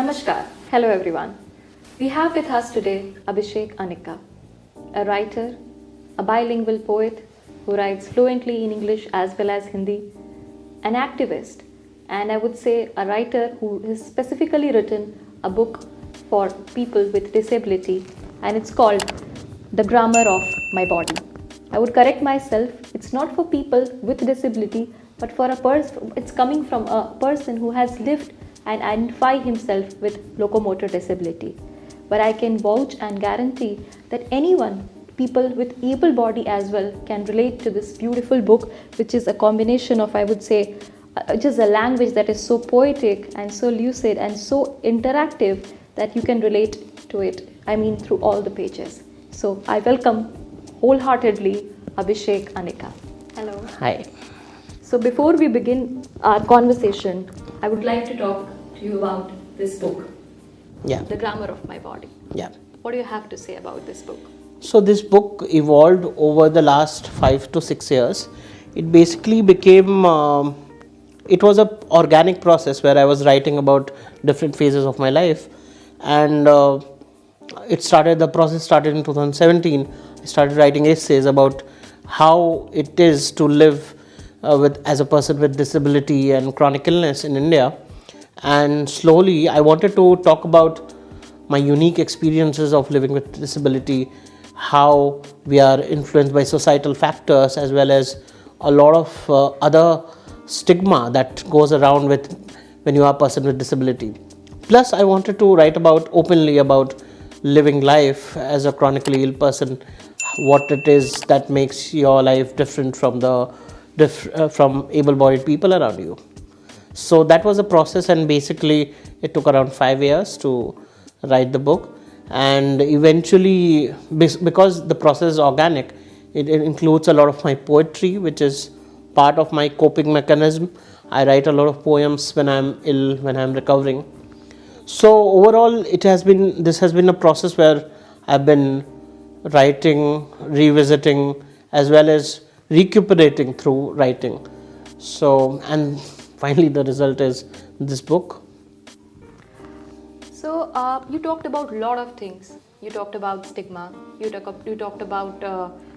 Namaskar. Hello everyone. We have with us today Abhishek Anicca, a writer, a bilingual poet who writes fluently in English as well as Hindi, an activist, and I would say a writer who has specifically written a book for people with disability, and it's called The Grammar of My Body. I would correct myself, it's not for people with disability, but for a person, it's coming from a person who has lived and identify himself with locomotor disability. But I can vouch and guarantee that anyone, people with able body as well, can relate to this beautiful book, which is a combination of, I would say, just a language that is so poetic and so lucid and so interactive that you can relate to it, through all the pages. So I welcome wholeheartedly Abhishek Anicca. Hello. Hi. So before we begin our conversation, I would like to talk to you about this book, The Grammar of My Body. Yeah. What do you have to say about this book? So this book evolved over the last 5 to 6 years. It basically became, it was an organic process where I was writing about different phases of my life. And the process started in 2017. I started writing essays about how it is to live as a person with disability and chronic illness in India. And slowly I wanted to talk about my unique experiences of living with disability, how we are influenced by societal factors as well as a lot of other stigma that goes around with when you are a person with disability. Plus I wanted to write openly about living life as a chronically ill person, what it is that makes your life different from from able-bodied people around you. So that was a process, and basically it took around 5 years to write the book. And eventually, because the process is organic, it includes a lot of my poetry, which is part of my coping mechanism. I write a lot of poems when I'm ill, when I'm recovering. So overall, this has been a process where I've been writing, revisiting, as well as recuperating through writing. So, and finally the result is this book. So you talked about a lot of things. You talked about stigma. You talked about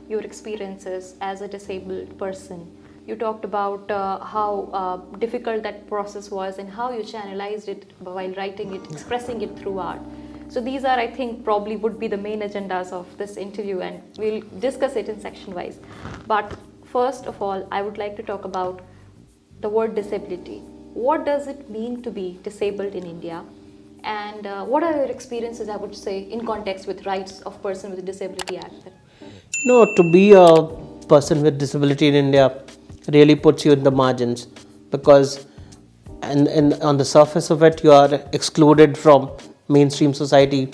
your experiences as a disabled person. You talked about how difficult that process was and how you channelized it while writing it, expressing it through art. So these are, I think, probably would be the main agendas of this interview, and we'll discuss it in section wise. But first of all, I would like to talk about the word disability. What does it mean to be disabled in India? And what are your experiences, I would say, in context with rights of person with disability act? No, to be a person with disability in India really puts you in the margins, because and on the surface of it, you are excluded from mainstream society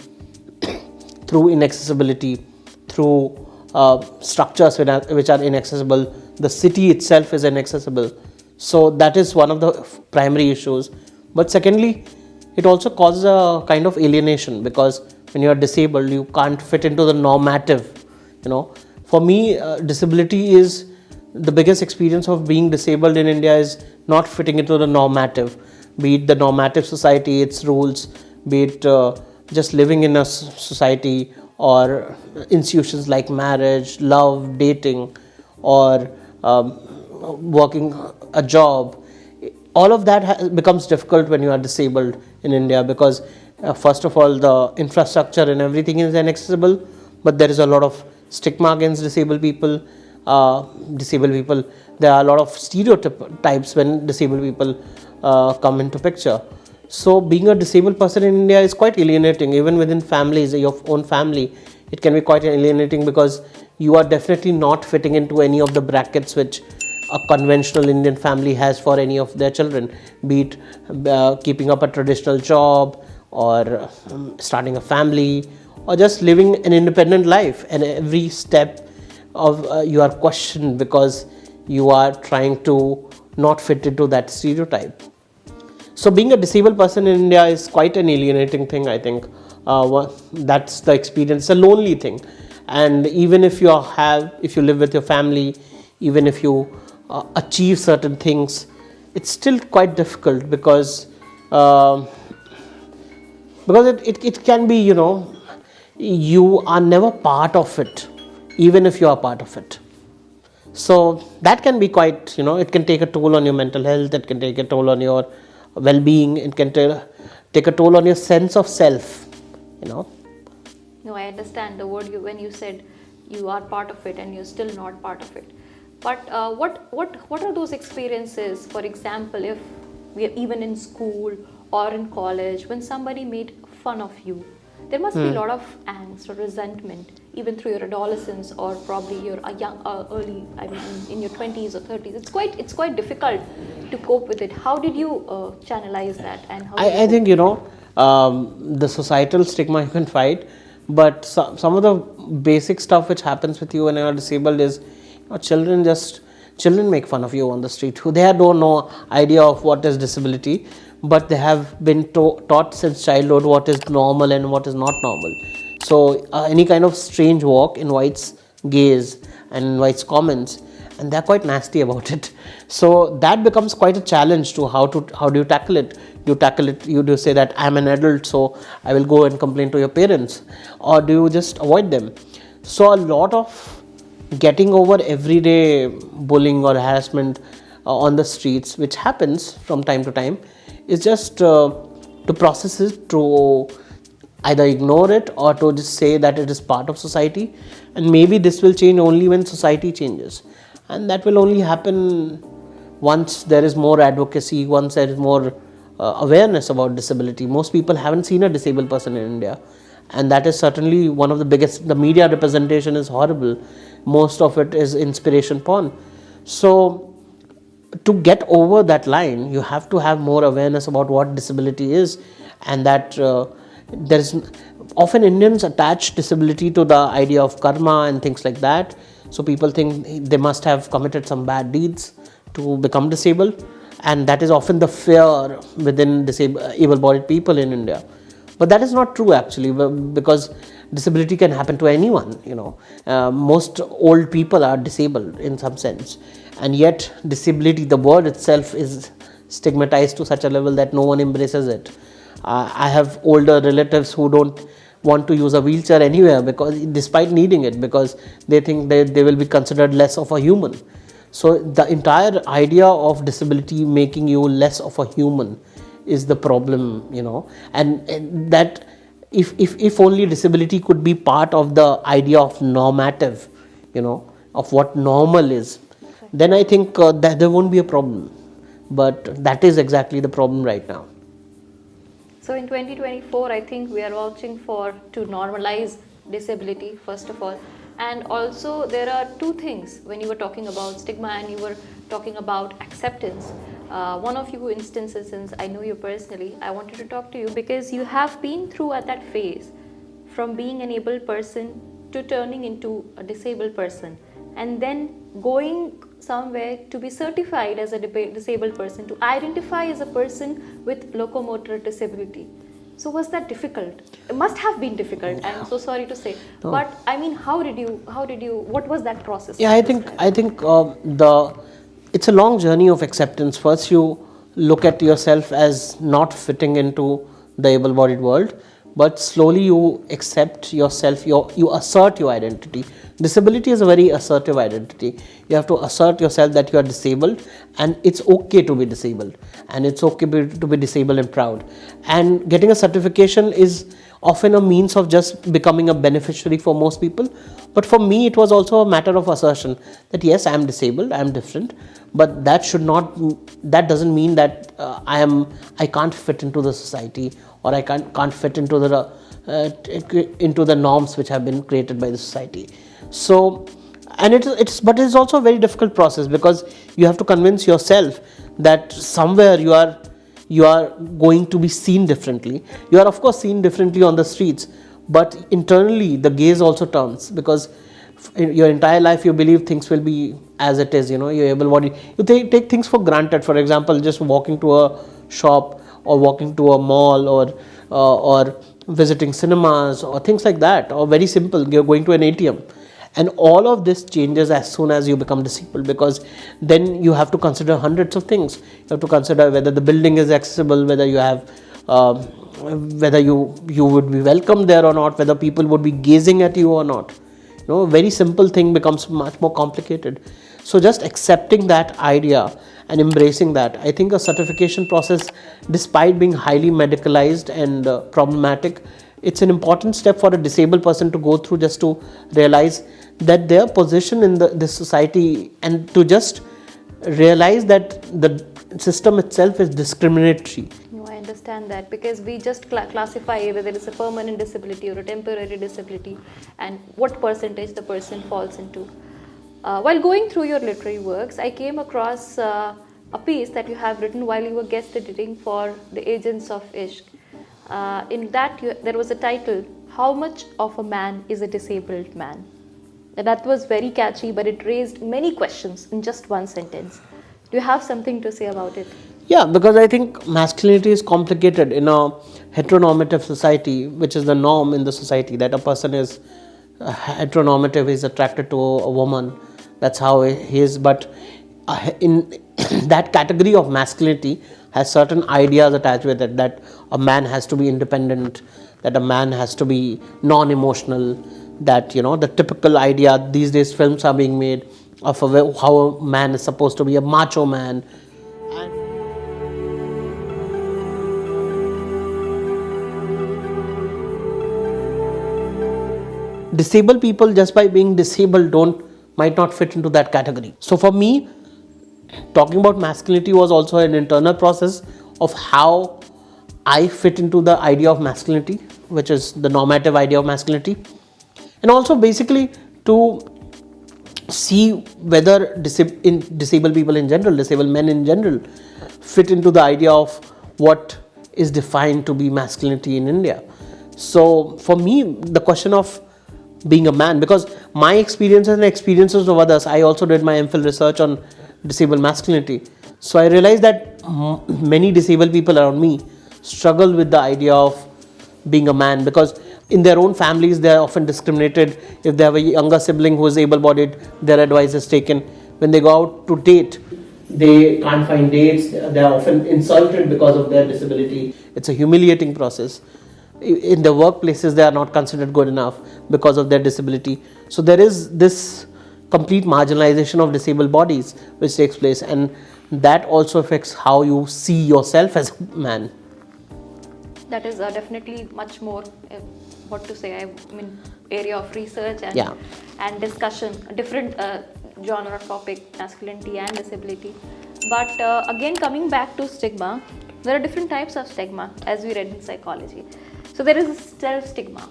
through inaccessibility, through structures which are inaccessible. The city itself is inaccessible. So that is one of the primary issues. But secondly, it also causes a kind of alienation, because when you are disabled, you can't fit into the normative. For me, disability is the biggest experience of being disabled in India is not fitting into the normative, be it the normative society, its rules, be it just living in a society or institutions like marriage, love, dating, or working a job. All of that becomes difficult when you are disabled in India, because first of all, the infrastructure and everything is inaccessible, but there is a lot of stigma against disabled people. There are a lot of stereotypes when disabled people come into picture. So being a disabled person in India is quite alienating. Even within families, your own family, it can be quite alienating, because you are definitely not fitting into any of the brackets which a conventional Indian family has for any of their children, be it keeping up a traditional job, or starting a family, or just living an independent life. And every step of you are questioned because you are trying to not fit into that stereotype. So being a disabled person in India is quite an alienating thing, I think. That's the experience. It's a lonely thing. And even if you live with your family, even if you achieve certain things, it's still quite difficult, because because it can be, you are never part of it, even if you are part of it. So that can be quite, it can take a toll on your mental health, it can take a toll on your well-being, it can take a toll on your sense of self, No, I understand the word when you said you are part of it and you're still not part of it. But what are those experiences? For example, if we are even in school or in college, when somebody made fun of you, there must be a lot of angst or resentment, even through your adolescence or probably your early, in your 20s or 30s. It's quite difficult to cope with it. How did you channelize that? And how I think, the societal stigma you can fight, but some of the basic stuff which happens with you when you are disabled is, children make fun of you on the street, who they don't know idea of what is disability, but they have been taught since childhood what is normal and what is not normal. So any kind of strange walk invites gaze and invites comments, and they're quite nasty about it. So that becomes quite a challenge to how do you tackle it. You do say that I'm an adult, so I will go and complain to your parents, or do you just avoid them? So a lot of getting over everyday bullying or harassment on the streets, which happens from time to time, is just to process it, to either ignore it or to just say that it is part of society, and maybe this will change only when society changes, and that will only happen once there is more advocacy, once there is more awareness about disability. Most people haven't seen a disabled person in India, and that is certainly one of the biggest. The media representation is horrible. Most of it is inspiration porn. So to get over that line, you have to have more awareness about what disability is, and that there is often Indians attach disability to the idea of karma and things like that. So people think they must have committed some bad deeds to become disabled, and that is often the fear within able-bodied people in India. But that is not true actually, because disability can happen to anyone. Most old people are disabled in some sense, and yet disability, the word itself, is stigmatized to such a level that no one embraces it. I have older relatives who don't want to use a wheelchair anywhere, because despite needing it, because they think they will be considered less of a human. So the entire idea of disability making you less of a human is the problem, and that if only disability could be part of the idea of normative, of what normal is, then I think that there won't be a problem. But that is exactly the problem right now. So in 2024, I think we are watching to normalize disability, first of all. And also there are two things when you were talking about stigma and you were talking about acceptance. One of you instances, since I know you personally, I wanted to talk to you because you have been through at that phase from being an able person to turning into a disabled person, and then going somewhere to be certified as a disabled person, to identify as a person with locomotor disability. So was that difficult? It must have been difficult. Yeah. I'm so sorry to say. No. But I mean, how did you, what was that process? Yeah, I think it's a long journey of acceptance. First, you look at yourself as not fitting into the able-bodied world, but slowly you accept yourself, you assert your identity. Disability is a very assertive identity. You have to assert yourself that you are disabled, and it's okay to be disabled, and it's okay to be disabled and proud. And getting a certification is often a means of just becoming a beneficiary for most people. But for me, it was also a matter of assertion that yes, I am disabled, I am different, but that doesn't mean that I can't fit into the society, or I can't fit into the norms which have been created by the society. So, and it's also a very difficult process, because you have to convince yourself that somewhere you are going to be seen differently. You are of course seen differently on the streets, but internally the gaze also turns, because your entire life you believe things will be as it is. You're able-bodied. You take things for granted. For example, just walking to a shop, or walking to a mall, or visiting cinemas, or things like that, or very simple, you're going to an ATM. And all of this changes as soon as you become disabled, because then you have to consider hundreds of things. You have to consider whether the building is accessible, whether you have whether you would be welcome there or not, whether people would be gazing at you or not. A very simple thing becomes much more complicated. So just accepting that idea and embracing that, I think a certification process, despite being highly medicalized and problematic, it's an important step for a disabled person to go through, just to realize that their position in this society, and to just realize that the system itself is discriminatory. No, I understand that, because we just classify whether it's a permanent disability or a temporary disability and what percentage the person falls into. While going through your literary works, I came across a piece that you have written while you were guest editing for The Agents of Ishq. In that, there was a title, How Much of a Man is a Disabled Man? And that was very catchy, but it raised many questions in just one sentence. Do you have something to say about it? Yeah, because I think masculinity is complicated in a heteronormative society, which is the norm in the society, that a person is heteronormative, is attracted to a woman. That's how he is. But in that category of masculinity has certain ideas attached with it, that a man has to be independent, that a man has to be non-emotional, that the typical idea these days films are being made of how a man is supposed to be a macho man. Disabled people, just by being disabled, might not fit into that category. So for me, talking about masculinity was also an internal process of how I fit into the idea of masculinity, which is the normative idea of masculinity, and also basically to see whether disabled people in general, disabled men in general, fit into the idea of what is defined to be masculinity in India. So for me, the question of being a man, because my experiences and experiences of others, I also did my MPhil research on disabled masculinity. So I realized that many disabled people around me struggle with the idea of being a man, because in their own families they are often discriminated. If they have a younger sibling who is able-bodied, their advice is taken. When they go out to date, they can't find dates. They are often insulted because of their disability. It's a humiliating process. In the workplaces, they are not considered good enough because of their disability. So there is this complete marginalization of disabled bodies which takes place, and that also affects how you see yourself as a man. That is definitely much more, area of research and discussion, a different genre topic, masculinity and disability. But again, coming back to stigma, there are different types of stigma, as we read in psychology. So there is a self-stigma.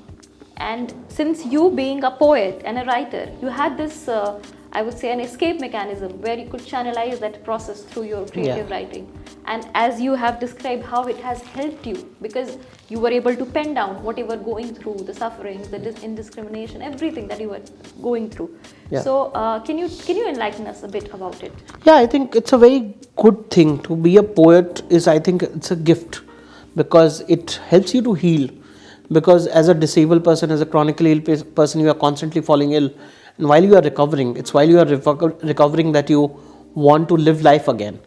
And since you being a poet and a writer, you had this, I would say, an escape mechanism where you could channelize that process through your creative writing. And as you have described how it has helped you, because you were able to pen down what you were going through, the sufferings, the indiscrimination, everything that you were going through. Yeah. So can you enlighten us a bit about it? Yeah, I think it's a very good thing. To be a poet I think it's a gift, because it helps you to heal. Because as a disabled person, as a chronically ill person, you are constantly falling ill. And while you are recovering, it's while you are recovering that you want to live life again.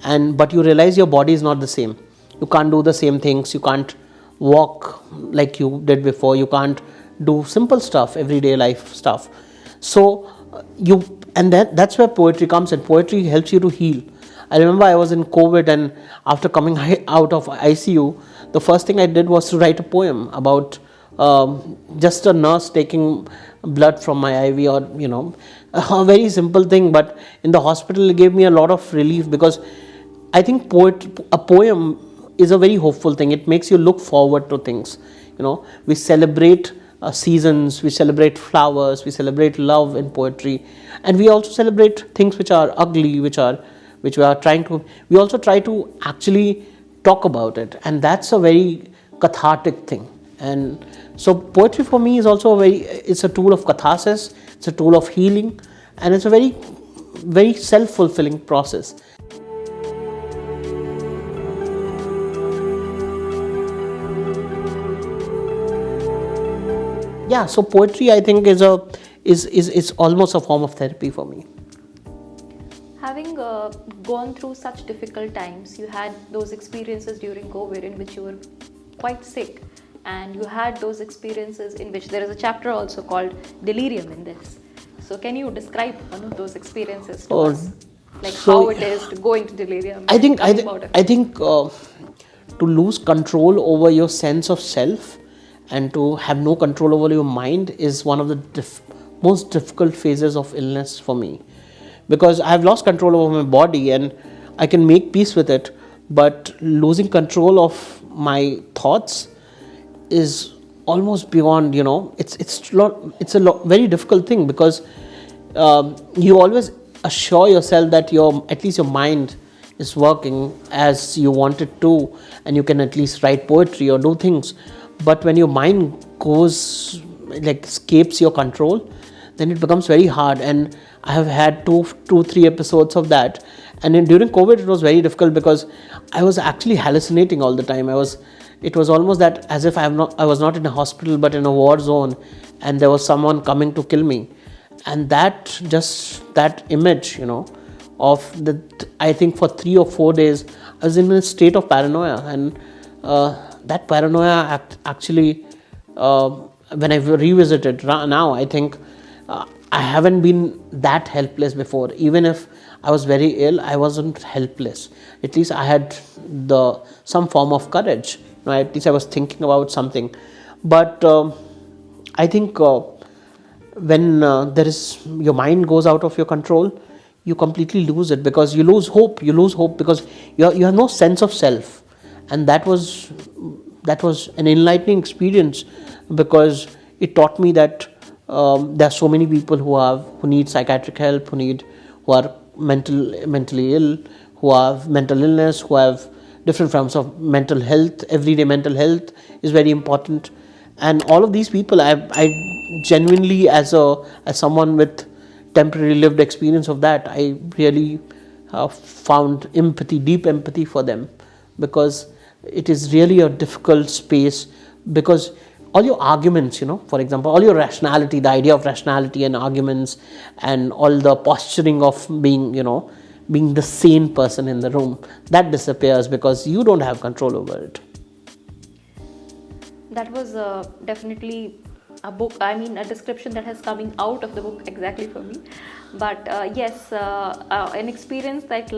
But you realize your body is not the same. You can't do the same things. You can't walk like you did before. You can't do simple stuff, everyday life stuff. So that's where poetry comes in. Poetry helps you to heal. I remember I was in COVID, and after coming out of ICU, the first thing I did was to write a poem about just a nurse taking blood from my IV, or a very simple thing, but in the hospital it gave me a lot of relief, because I think a poem is a very hopeful thing. It makes you look forward to things. We celebrate seasons, we celebrate flowers, we celebrate love in poetry, and we also celebrate things which are ugly, which we also try to actually talk about it, and that's a very cathartic thing. And so poetry for me is also it's a tool of catharsis, it's a tool of healing, and it's a very, very self-fulfilling process. Yeah, so poetry, I think, is almost a form of therapy for me. Having gone through such difficult times, you had those experiences during COVID in which you were quite sick, and you had those experiences in which there is a chapter also called delirium in this. So can you describe one of those experiences to us? Like so how it is to go into delirium I and think coming out of I it. think to lose control over your sense of self and to have no control over your mind is one of the most difficult phases of illness for me, because I have lost control over my body and I can make peace with it, but losing control of my thoughts is almost beyond, it's a very difficult thing, because you always assure yourself that at least your mind is working as you want it to, and you can at least write poetry or do things. But when your mind goes, like, escapes your control, then it becomes very hard. And I have had two, 3 episodes of that. And during COVID, it was very difficult because I was actually hallucinating all the time. It was almost that as if I was not in a hospital but in a war zone, and there was someone coming to kill me. And that image, of I think for 3 or 4 days, I was in a state of paranoia. And that paranoia actually, when I revisited now, I think I haven't been that helpless before. Even if I was very ill, I wasn't helpless. At least I had some form of courage. At least I was thinking about something. But I think when your mind goes out of your control, you completely lose it, because you lose hope. Because you have no sense of self. And that was an enlightening experience, because it taught me that there are so many people who need psychiatric help, who are mentally ill, who have mental illness, who have different forms of mental health. Everyday mental health is very important. And all of these people, I genuinely, as someone with temporary lived experience of that, I really found deep empathy for them, because it is really a difficult space. Because all your arguments, for example, all your rationality, the idea of rationality and arguments, and all the posturing of being the sane person in the room, that disappears because you don't have control over it. That was definitely a description that has coming out of the book exactly for me. But yes, an experience like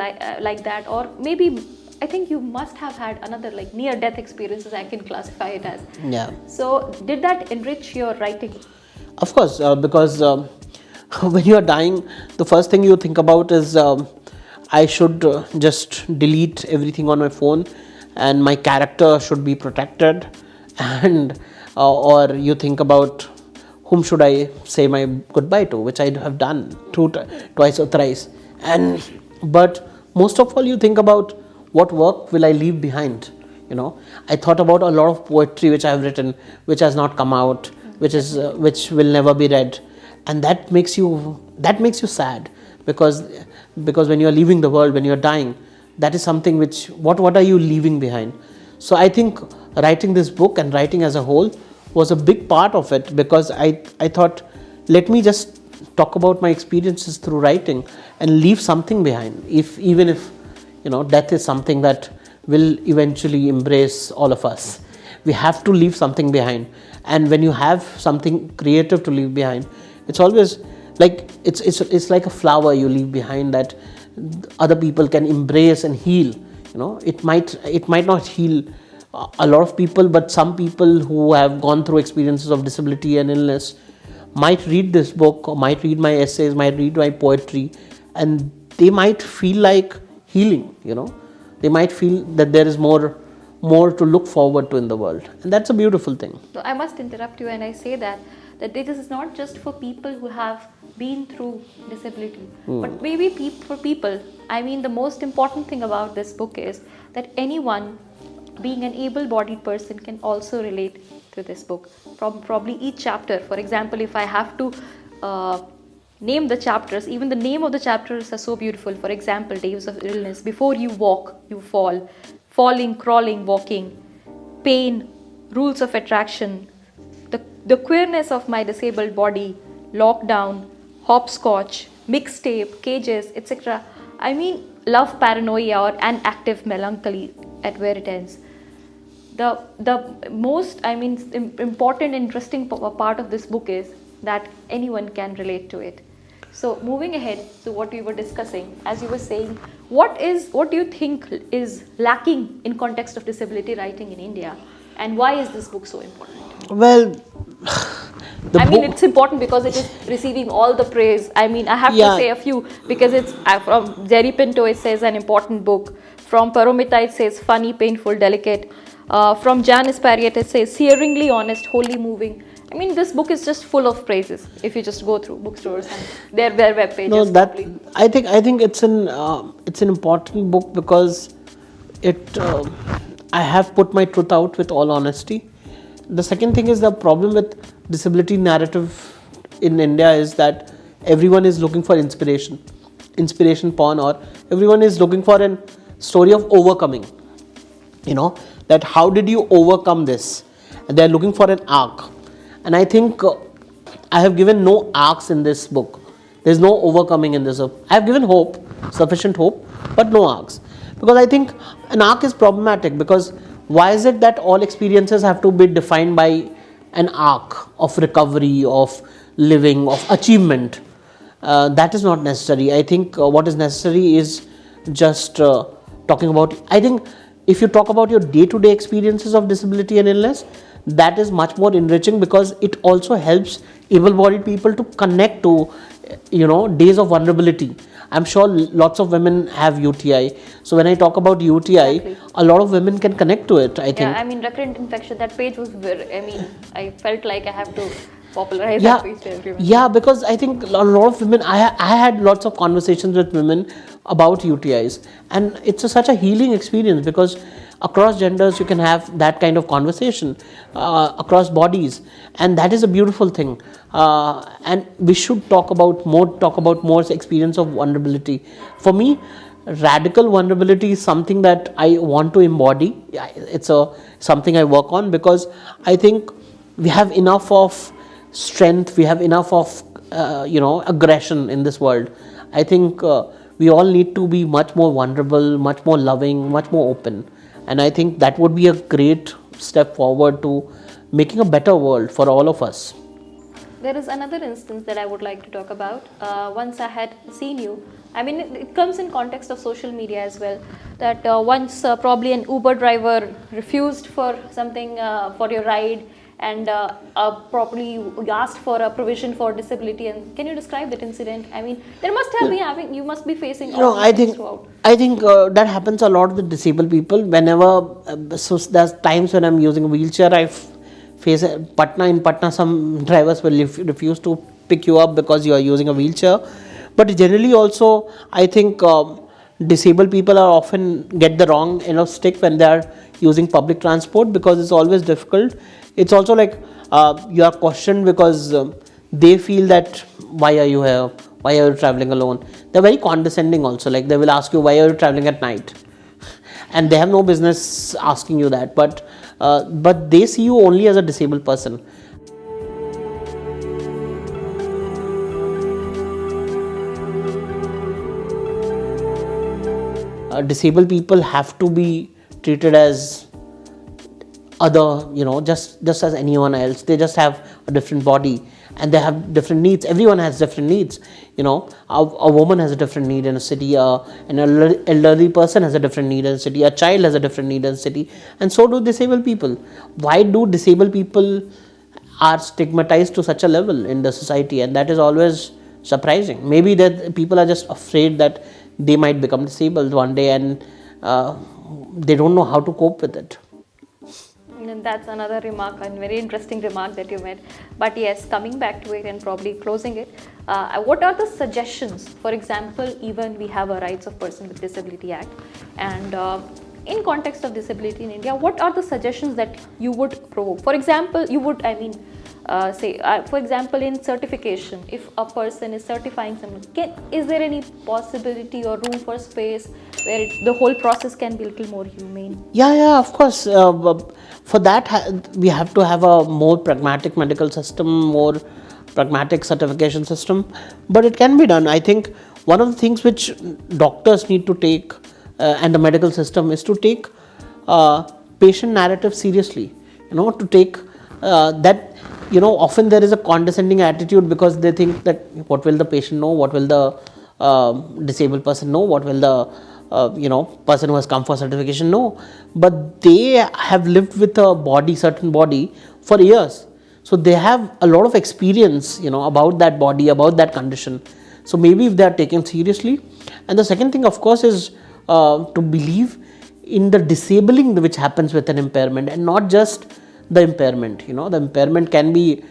that, or maybe I think you must have had another like near-death experiences, I can classify it as. Yeah. So did that enrich your writing? Of course, because when you are dying, the first thing you think about is I should just delete everything on my phone, and my character should be protected, and or you think about whom should I say my goodbye to, which I have done twice or thrice. But most of all, you think about what work will I leave behind. I thought about a lot of poetry which I have written, which has not come out, which will never be read, and that makes you sad, because when you are leaving the world, when you are dying, that is something which what are you leaving behind. So I think writing this book and writing as a whole was a big part of it, because I thought, let me just talk about my experiences through writing and leave something behind. Even if death is something that will eventually embrace all of us, we have to leave something behind. And when you have something creative to leave behind, it's always like it's like a flower you leave behind that other people can embrace and heal. It might not heal a lot of people, but some people who have gone through experiences of disability and illness might read this book, or might read my essays, might read my poetry, and they might feel like healing. They might feel that there is more to look forward to in the world, and that's a beautiful thing. So I must interrupt you and I say that this is not just for people who have been through disability, but maybe for people. I mean, the most important thing about this book is that anyone being an able-bodied person can also relate to this book. Probably each chapter, for example, if I have to name the chapters, even the name of the chapters are so beautiful. For example, days of illness, before you walk, you fall, falling, crawling, walking, pain, rules of attraction, the queerness of my disabled body, lockdown, hopscotch, mixtape, cages, etc. I mean, love, paranoia, or an active melancholy at where it ends. the most, I mean, important, interesting part of this book is that anyone can relate to it. So moving ahead to what we were discussing, as you were saying, what do you think is lacking in context of disability writing in India, and why is this book so important? Well, it's important because it is receiving all the praise. I mean, I have to say a few, because it's from Jerry Pinto, it says an important book. From Paromita, it says funny, painful, delicate. From Jan Ispariet, it says searingly honest, wholly moving. I mean, this book is just full of praises. If you just go through bookstores and their web pages. No, I think it's an important book because I have put my truth out with all honesty. The second thing is, the problem with disability narrative in India is that everyone is looking for inspiration porn, or everyone is looking for a story of overcoming. That how did you overcome this? And they're looking for an arc. And I think I have given no arcs in this book. There's no overcoming in this book. I have given hope, sufficient hope, but no arcs. Because I think an arc is problematic, because why is it that all experiences have to be defined by an arc of recovery, of living, of achievement? That is not necessary. I think what is necessary is just talking about, I think if you talk about your day-to-day experiences of disability and illness, that is much more enriching, because it also helps able-bodied people to connect to, days of vulnerability. I'm sure lots of women have UTI. So when I talk about UTI, exactly, a lot of women can connect to it, I think. Yeah, I mean, recurrent infection, that page was I felt like I have to popularize that page to everyone. Yeah, because I think a lot of women, I had lots of conversations with women about UTIs, and it's such a healing experience, because across genders you can have that kind of conversation, across bodies, and that is a beautiful thing. And we should talk about more experience of vulnerability. For me, radical vulnerability is something that I want to embody. It's something I work on, because I think we have enough of strength, we have enough of aggression in this world. I think we all need to be much more vulnerable, much more loving, much more open. And I think that would be a great step forward to making a better world for all of us. There is another instance that I would like to talk about. Once I had seen you, I mean, it comes in context of social media as well, that once probably an Uber driver refused for something, for your ride, and probably asked for a provision for disability. And can you describe that incident? I mean, there must have been, you must be facing all these things throughout. I think that happens a lot with disabled people. Whenever, so there's times when I'm using a wheelchair, I face in Patna, some drivers will refuse to pick you up because you are using a wheelchair. But generally also, I think disabled people are often get the wrong stick when they are using public transport, because it's always difficult. It's also like you are questioned because they feel that why are you here? Why are you traveling alone? They're very condescending also. Like they will ask you, why are you traveling at night? And they have no business asking you that. But they see you only as a disabled person. Disabled people have to be treated as other, just as anyone else. They just have a different body and they have different needs. Everyone has different needs. A woman has a different need in a city, an elderly person has a different need in a city, a child has a different need in a city, and so do disabled people. Why do disabled people are stigmatized to such a level in the society? And that is always surprising. Maybe that people are just afraid that they might become disabled one day, and they don't know how to cope with it. And that's another remark, and very interesting remark that you made. But yes, coming back to it and probably closing it, what are the suggestions? For example, even we have a Rights of Person with Disability Act, and in context of disability in India, what are the suggestions that you would provoke? For example, you would, for example, in certification, if a person is certifying someone, is there any possibility or room for space where the whole process can be a little more humane? Yeah, of course. For that, we have to have a more pragmatic medical system, more pragmatic certification system. But it can be done. I think one of the things which doctors need to take and the medical system is to take patient narrative seriously, to take that, often there is a condescending attitude because they think that what will the patient know, what will the disabled person know, what will the person who has come for certification know. But they have lived with a certain body for years, so they have a lot of experience about that body, about that condition. So maybe if they are taken seriously. And the second thing, of course, is to believe in the disabling which happens with an impairment, and not just the impairment. The impairment can be,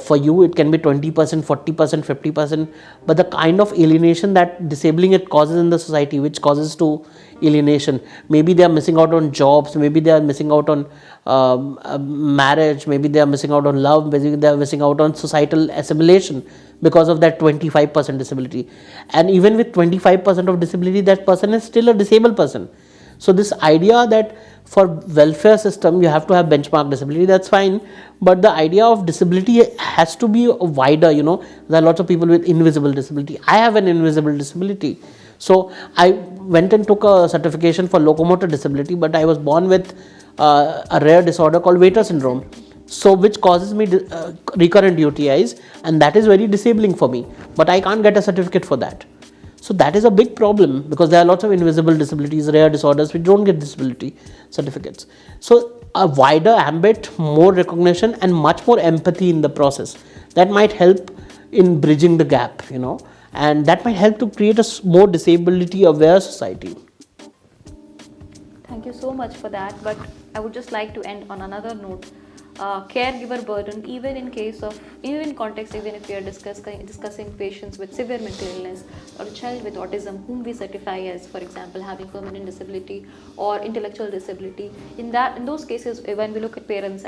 for you it can be 20%, 40%, 50%, but the kind of alienation that disabling it causes in the society, which causes to alienation, maybe they are missing out on jobs, maybe they are missing out on marriage, maybe they are missing out on love, maybe they are missing out on societal assimilation because of that 25% disability. And even with 25% of disability, that person is still a disabled person. So this idea that for welfare system you have to have benchmark disability, that's fine, but the idea of disability has to be wider. There are lots of people with invisible disability. I have an invisible disability, so I went and took a certification for locomotor disability, but I was born with a rare disorder called Vater syndrome, so which causes me recurrent UTIs, and that is very disabling for me, but I can't get a certificate for that. So that is a big problem, because there are lots of invisible disabilities, rare disorders, which don't get disability certificates. So a wider ambit, more recognition, and much more empathy in the process, that might help in bridging the gap, and that might help to create a more disability aware society. Thank you so much for that, but I would just like to end on another note. Caregiver burden, even in context, even if we are discussing patients with severe mental illness, or a child with autism whom we certify as, for example, having permanent disability or intellectual disability. In those cases, when we look at parents,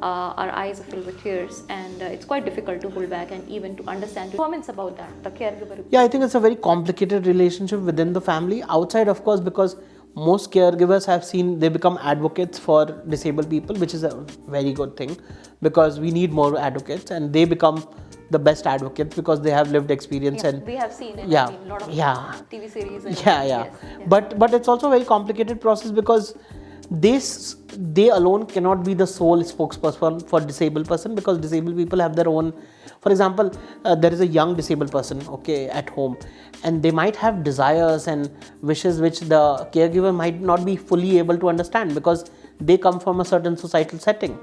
our eyes are filled with tears, and it's quite difficult to pull back and even to understand. Comments about that, the caregiver? Yeah, I think it's a very complicated relationship within the family. Outside, of course, because most caregivers have seen, they become advocates for disabled people, which is a very good thing, because we need more advocates, and they become the best advocates because they have lived experience. And we have seen it, a lot of TV series. And Yes. But it's also a very complicated process, because they alone cannot be the sole spokesperson for disabled person, because disabled people have their own. For example, there is a young disabled person, at home, and they might have desires and wishes which the caregiver might not be fully able to understand, because they come from a certain societal setting.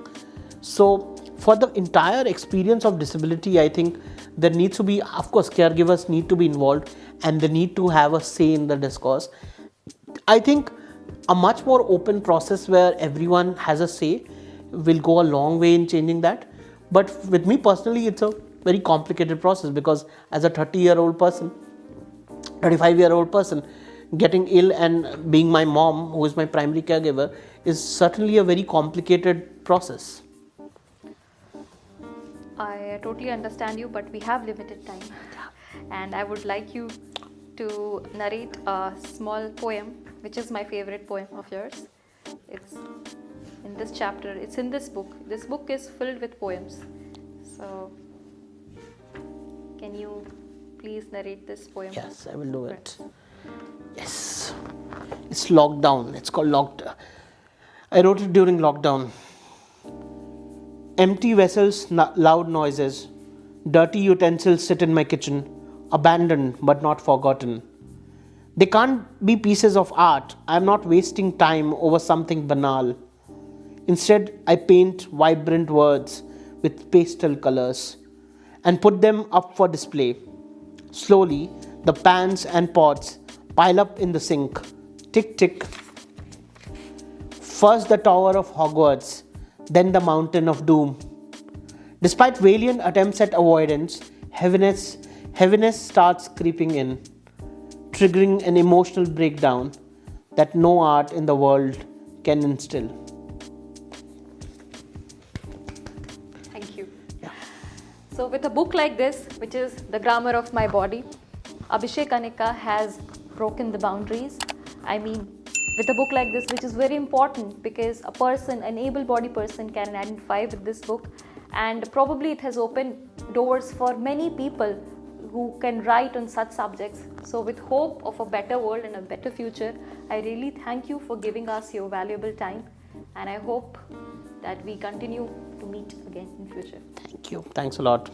So for the entire experience of disability, I think there needs to be, of course, caregivers need to be involved, and they need to have a say in the discourse. I think a much more open process where everyone has a say will go a long way in changing that. But with me personally, it's a very complicated process, because as a 35-year-old person, getting ill and being my mom, who is my primary caregiver, is certainly a very complicated process. I totally understand you, but we have limited time, and I would like you to narrate a small poem, which is my favorite poem of yours. It's in this chapter, it's in this book. This book is filled with poems. So, can you please narrate this poem? Yes, I will do it. Yes. It's lockdown. It's called Lockdown. I wrote it during lockdown. Empty vessels, loud noises, dirty utensils sit in my kitchen, abandoned but not forgotten. They can't be pieces of art. I'm not wasting time over something banal. Instead, I paint vibrant words with pastel colors and put them up for display. Slowly, the pans and pots pile up in the sink. Tick, tick. First the Tower of Hogwarts, then the Mountain of Doom. Despite valiant attempts at avoidance, heaviness starts creeping in, triggering an emotional breakdown that no art in the world can instill. Thank you. Yeah. So with a book like this, which is The Grammar of My Body, Abhishek Anicca has broken the boundaries. With a book like this, which is very important, because a person, an able-bodied person, can identify with this book, and probably it has opened doors for many people who can write on such subjects. So with hope of a better world and a better future, I really thank you for giving us your valuable time. and I hope that we continue to meet again in future. Thank you. Thanks a lot.